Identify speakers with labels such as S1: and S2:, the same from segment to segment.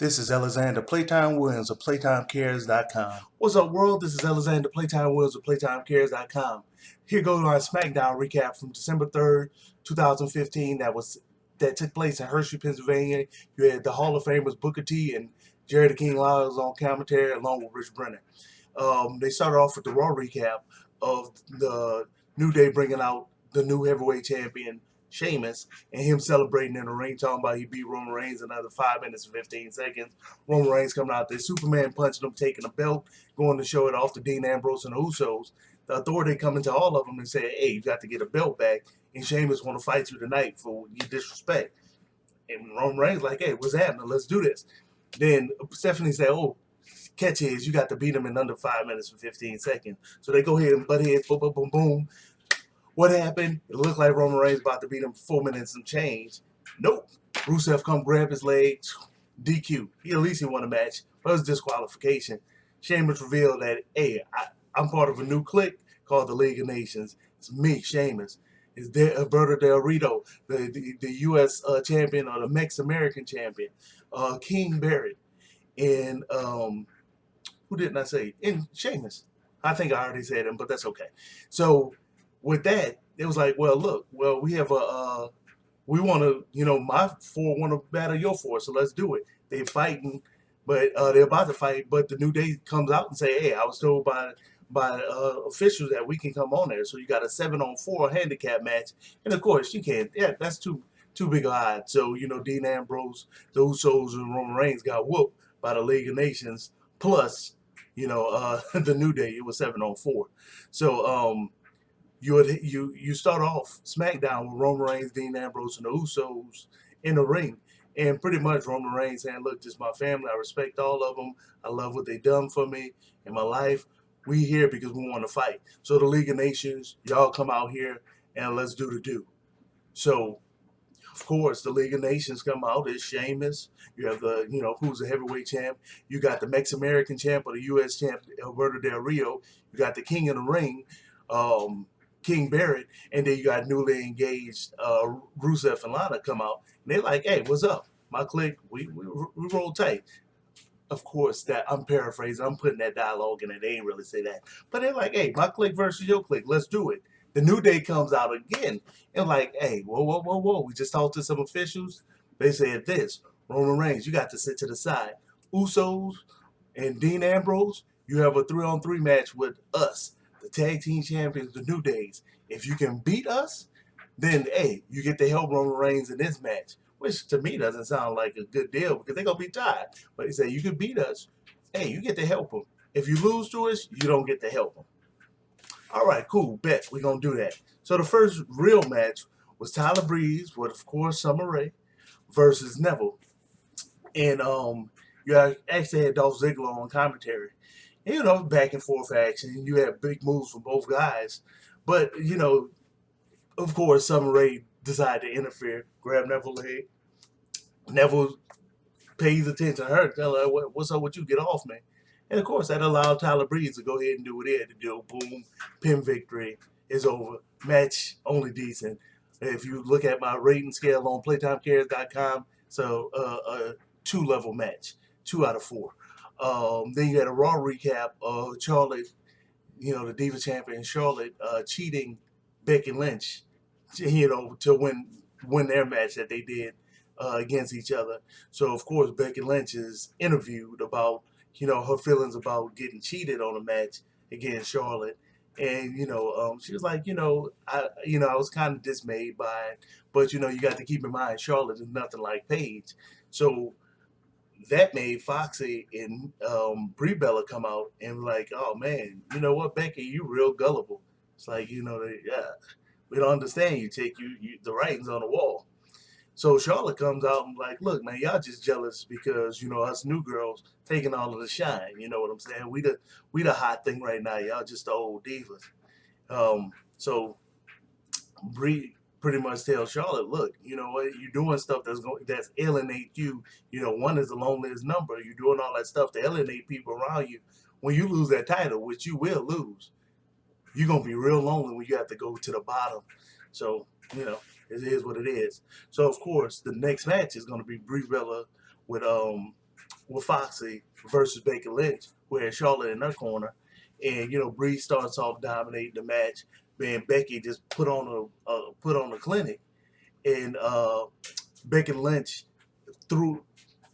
S1: This is Alexander Playtime Williams of PlayTimeCares.com.
S2: What's up, world? This is Alexander Playtime Williams of PlayTimeCares.com. Here goes our SmackDown recap from December 3rd, 2015. That took place in Hershey, Pennsylvania. You had the Hall of Famers Booker T and Jerry the King Lawless on commentary along with Rich Brennan. They started off with the Raw recap of the New Day bringing out the new heavyweight champion Sheamus and him celebrating in the ring, talking about he beat Roman Reigns another 5 minutes and 15 seconds. Roman Reigns coming out there, Superman punching him, taking a belt, going to show it off to Dean Ambrose and the Usos. The Authority coming to all of them and saying, "Hey, you got to get a belt back, and Sheamus want to fight you tonight for your disrespect." And Roman Reigns like, "Hey, what's happening? Let's do this." Then Stephanie said, "Oh, catch is you got to beat him in under 5 minutes and 15 seconds." So they go ahead and butt heads, boom, boom, boom, boom. What happened? It looked like Roman Reigns about to beat him 4 minutes and change. Nope. Rusev come grab his leg, DQ. At least he won a match, but it was disqualification. Sheamus revealed that, "Hey, I'm part of a new clique called the League of Nations. It's me, Sheamus. It's Alberto Del Rio, the U.S. champion or the Mex-American champion, King Barrett, and who didn't I say? And Sheamus. I think I already said him, but that's okay." So with that, it was like, well, look, we have we want to, my four want to battle your four, so let's do it. They're fighting, but they're about to fight, but the New Day comes out and say, "Hey, I was told by officials that we can come on there." So you got a 7-on-4 handicap match, and of course you can't. Yeah, that's too big of odds. So Dean Ambrose, the Usos, and Roman Reigns got whooped by the League of Nations. Plus, the New Day. It was 7-on-4. So you start off SmackDown with Roman Reigns, Dean Ambrose, and the Usos in the ring. And pretty much Roman Reigns saying, "Look, this is my family. I respect all of them. I love what they done for me in my life. We here because we want to fight. So the League of Nations, y'all come out here and let's do the do." So, of course, the League of Nations come out. It's Sheamus. You have who's the heavyweight champ. You got the Mex-American champ or the U.S. champ, Alberto Del Rio. You got the King of the Ring, King Barrett, and then you got newly engaged Rusev and Lana come out, and they're like, "Hey, what's up? My clique, we roll tight." Of course, that I'm paraphrasing. I'm putting that dialogue in it. They ain't really say that, but they're like, "Hey, my clique versus your clique. Let's do it." The New Day comes out again and like, "Hey, whoa, whoa, whoa, whoa. We just talked to some officials. They said this. Roman Reigns, you got to sit to the side. Usos and Dean Ambrose, you have a 3-on-3 match with us, the tag team champions, the New Days. If you can beat us, then, hey, you get to help Roman Reigns in this match," which to me doesn't sound like a good deal because they're going to be tired. But he said, "You can beat us. Hey, you get to help them. If you lose to us, you don't get to help them." All right, cool, bet. We're going to do that. So the first real match was Tyler Breeze with, of course, Summer Rae versus Neville. And you actually had Dolph Ziggler on commentary. And, back and forth action. You had big moves from both guys. But, of course, Summer Rae decided to interfere, grab Neville's leg. Neville pays attention to her, tell her, "What's up with you? Get off me." And, of course, that allowed Tyler Breeze to go ahead and do what he had to do. Boom, pin victory is over. Match only decent. If you look at my rating scale on PlayTimeCares.com, so a 2-level match, 2 out of 4. Then you had a Raw recap of Charlotte, the Diva Champion Charlotte, cheating Becky Lynch, to win their match that they did against each other. So of course Becky Lynch is interviewed about her feelings about getting cheated on a match against Charlotte, and she was like, I was kind of dismayed by it, but you got to keep in mind Charlotte is nothing like Paige. So that made Foxy and Brie Bella come out and like, "Oh man, you know what, Becky, you real gullible." It's like, we don't understand you. Take the writings on the wall. So Charlotte comes out and like, "Look, man, y'all just jealous because us new girls taking all of the shine. You know what I'm saying? We the hot thing right now. Y'all just the old divas." So Brie pretty much tells Charlotte, "Look, you know what? You're doing stuff that's alienate you. One is the loneliest number. You're doing all that stuff to alienate people around you. When you lose that title, which you will lose, you're gonna be real lonely when you have to go to the bottom." So it is what it is. So of course the next match is gonna be Brie Bella with with Foxy versus Becky Lynch, where Charlotte in her corner, and Bree starts off dominating the match. Then Becky just put on a clinic, and Becky Lynch threw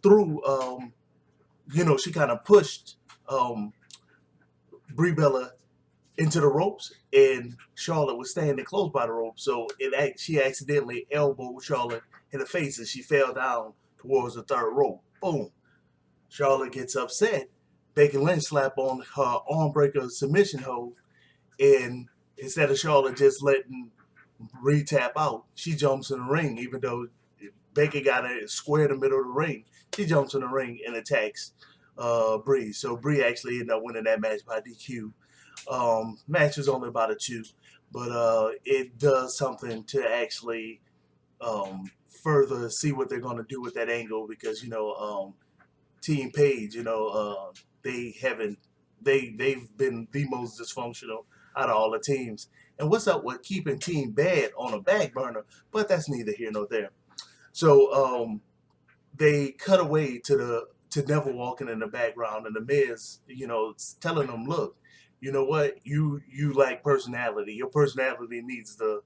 S2: through, she kind of pushed um, Brie Bella into the ropes, and Charlotte was standing close by the rope, so she accidentally elbowed Charlotte in the face, and she fell down towards the third rope. Boom. Charlotte gets upset. Becky Lynch slap on her arm breaker submission hold, and instead of Charlotte just letting Brie tap out, she jumps in the ring, even though Becky got it square in the middle of the ring. She jumps in the ring and attacks Brie. So Brie actually ended up winning that match by DQ. Match was only about a 2, but it does something to actually further see what they're going to do with that angle, because Team Page, they've been the most dysfunctional out of all the teams. And what's up with keeping Team Bad on a back burner? But that's neither here nor there. So they cut away to Neville walking in the background, and the Miz, telling them, look, you know what, you lack personality. Your personality needs to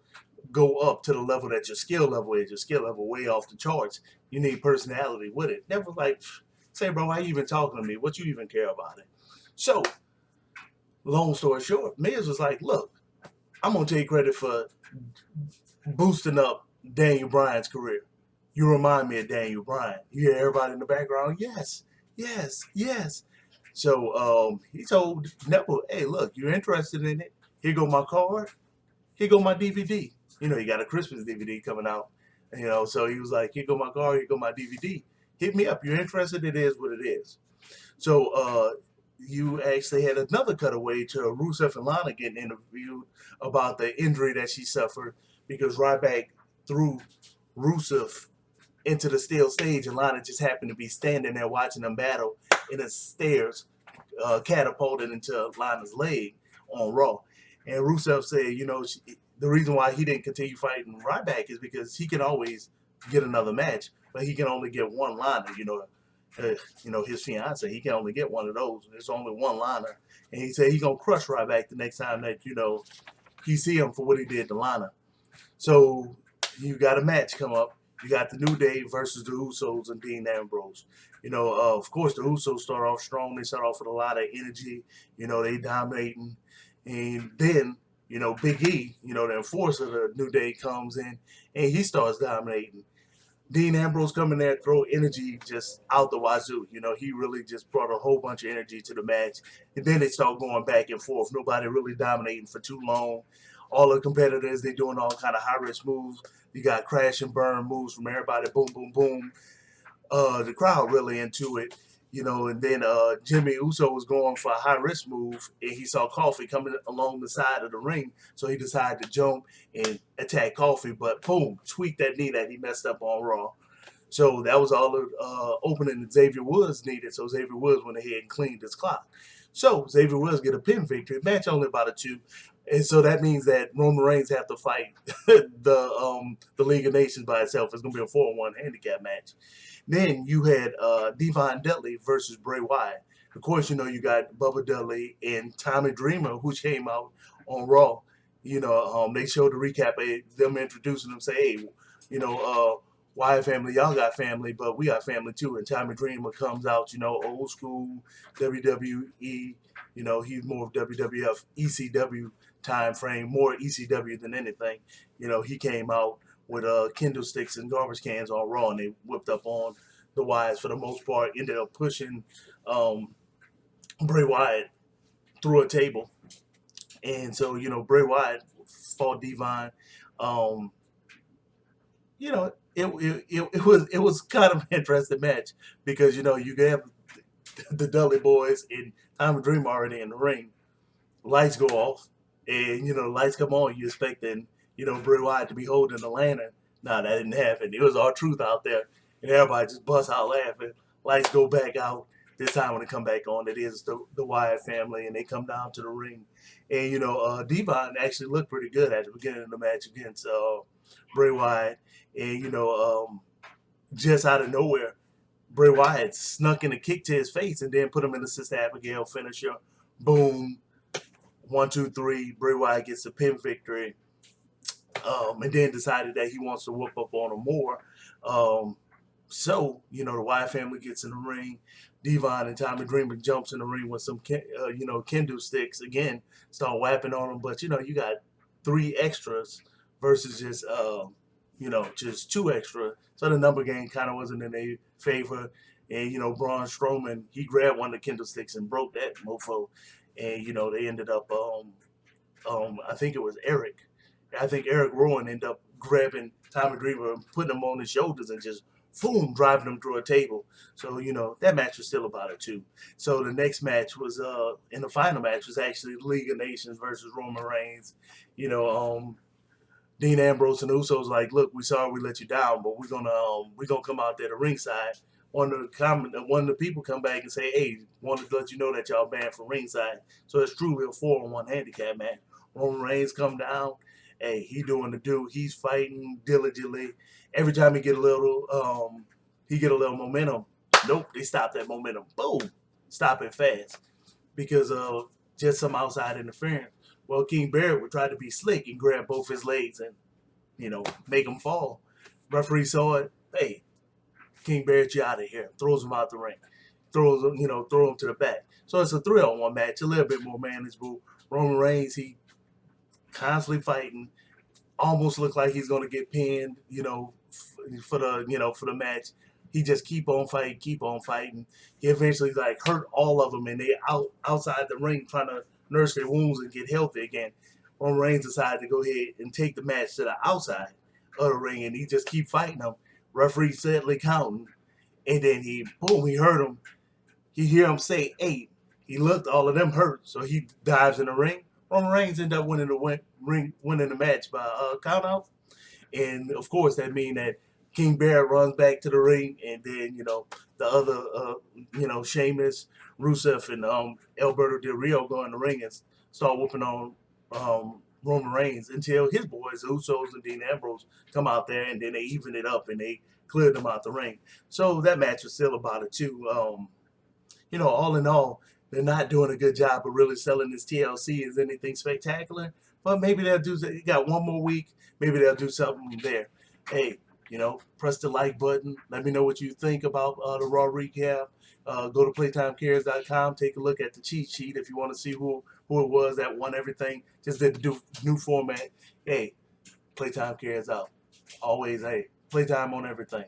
S2: go up to the level that your skill level is. Your skill level way off the charts. You need personality with it. Neville's like, say, bro, why you even talking to me? What you even care about it? So, long story short, Miz was like, look, I'm going to take credit for boosting up Daniel Bryan's career. You remind me of Daniel Bryan. You hear everybody in the background, yes, yes, yes. So he told Neville, hey, look, you're interested in it? Here go my card. Here go my DVD. He got a Christmas DVD coming out. So he was like, here go my card, here go my DVD. Hit me up. You're interested? It is what it is. So you actually had another cutaway to Rusev and Lana getting interviewed about the injury that she suffered, because Ryback threw Rusev into the steel stage, and Lana just happened to be standing there watching them battle, and the stairs catapulted into Lana's leg on Raw. And Rusev said, the reason why he didn't continue fighting Ryback is because he can always get another match, but he can only get one Lana. His fiance, he can only get one of those. There's only one Lana, and he said he's gonna crush Ryback the next time that he see him for what he did to Lana. So you got a match come up. You got the New Day versus the Usos and Dean Ambrose. Of course, the Usos start off strong. They start off with a lot of energy. They dominating. And then, Big E, the enforcer of the New Day, comes in and he starts dominating. Dean Ambrose coming there, throw energy just out the wazoo. He really just brought a whole bunch of energy to the match. And then they start going back and forth. Nobody really dominating for too long. All the competitors, they doing all kind of high-risk moves. You got crash and burn moves from everybody, boom, boom, boom. The crowd really into it, and then Jimmy Uso was going for a high-risk move, and he saw Coffee coming along the side of the ring, so he decided to jump and attack Coffee, but boom, tweaked that knee that he messed up on Raw. So that was all the opening that Xavier Woods needed, so Xavier Woods went ahead and cleaned his clock. So Xavier Woods get a pin victory, match only about a 2. And so that means that Roman Reigns have to fight the League of Nations by itself. It's going to be a 4-1 handicap match. Then you had Devon Dudley versus Bray Wyatt. Of course, you got Bubba Dudley and Tommy Dreamer, who came out on Raw. They showed the recap of them introducing them, say, hey, Wyatt family, y'all got family, but we got family too. And Tommy Dreamer comes out, old school WWE. He's more of WWF, ECW time frame, more ECW than anything. He came out with Kindle sticks and garbage cans on Raw, and they whipped up on the Wyatts for the most part. Ended up pushing Bray Wyatt through a table, and so Bray Wyatt fought Devon. It was kind of an interesting match, because you have the Dudley boys and Tommy Dreamer already in the ring. Lights go off, and lights come on. You expecting Bray Wyatt to be holding the lantern. Nah, that didn't happen. It was R-Truth out there, and everybody just busts out laughing. Lights go back out. This time when they come back on, it is the Wyatt family, and they come down to the ring. And Devon actually looked pretty good at the beginning of the match against Bray Wyatt, and just out of nowhere, Bray Wyatt snuck in a kick to his face and then put him in the Sister Abigail finisher. Boom. 1, 2, 3. Bray Wyatt gets the pin victory. And then decided that he wants to whoop up on him more. So, the Wyatt family gets in the ring. Devon and Tommy Dreamer jumps in the ring with some, kendo sticks again, start whapping on them. But, you got 3 extras versus just 2 extra. So the number game kind of wasn't in their favor. And, Braun Strowman, he grabbed one of the kendo sticks and broke that mofo. And, they ended up, I think it was Eric. I think Eric Rowan ended up grabbing Tommy Dreamer and putting him on his shoulders and just boom, driving him through a table. So, that match was still about it too. So the next match was in the final match was actually League of Nations versus Roman Reigns. Dean Ambrose and the Usos like, look, we sorry we let you down, but we're gonna come out there to ringside. One of the people come back and say, hey, wanted to let you know that y'all banned from ringside. So it's truly a 4-on-1 handicap match. Roman Reigns come down. Hey, he doing the do. He's fighting diligently. Every time he get a little momentum. Nope, they stop that momentum. Boom, stop it fast because of just some outside interference. Well, King Barrett would try to be slick and grab both his legs and make him fall. Referee saw it. Hey, King Barrett, you out of here. Throws him out the ring. Throw him to the back. So it's a 3-on-1 match, a little bit more manageable. Roman Reigns, he constantly fighting, almost look like he's gonna get pinned, for the match. He just keep on fighting. He eventually hurt all of them, and they outside the ring trying to nurse their wounds and get healthy again. Roman Reigns decided to go ahead and take the match to the outside of the ring, and he just keep fighting them. Referee steadily counting, and then he hurt him. He hear him say 8. He looked, all of them hurt, so he dives in the ring. Roman Reigns ended up winning the match by count out. And of course, that means that King Barrett runs back to the ring, and then the other Sheamus, Rusev, and Alberto Del Rio go in the ring and start whooping on Roman Reigns until his boys, the Usos and Dean Ambrose, come out there, and then they even it up and they cleared them out the ring. So that match was still about it too. All in all, they're not doing a good job of really selling this TLC as anything spectacular. But maybe they'll do. You got one more week. Maybe they'll do something there. Hey, press the like button. Let me know what you think about the Raw recap. Go to PlayTimeCares.com. Take a look at the cheat sheet if you want to see who it was that won everything. Just did the new format. Hey, Playtime Cares out. Always, hey, playtime on everything.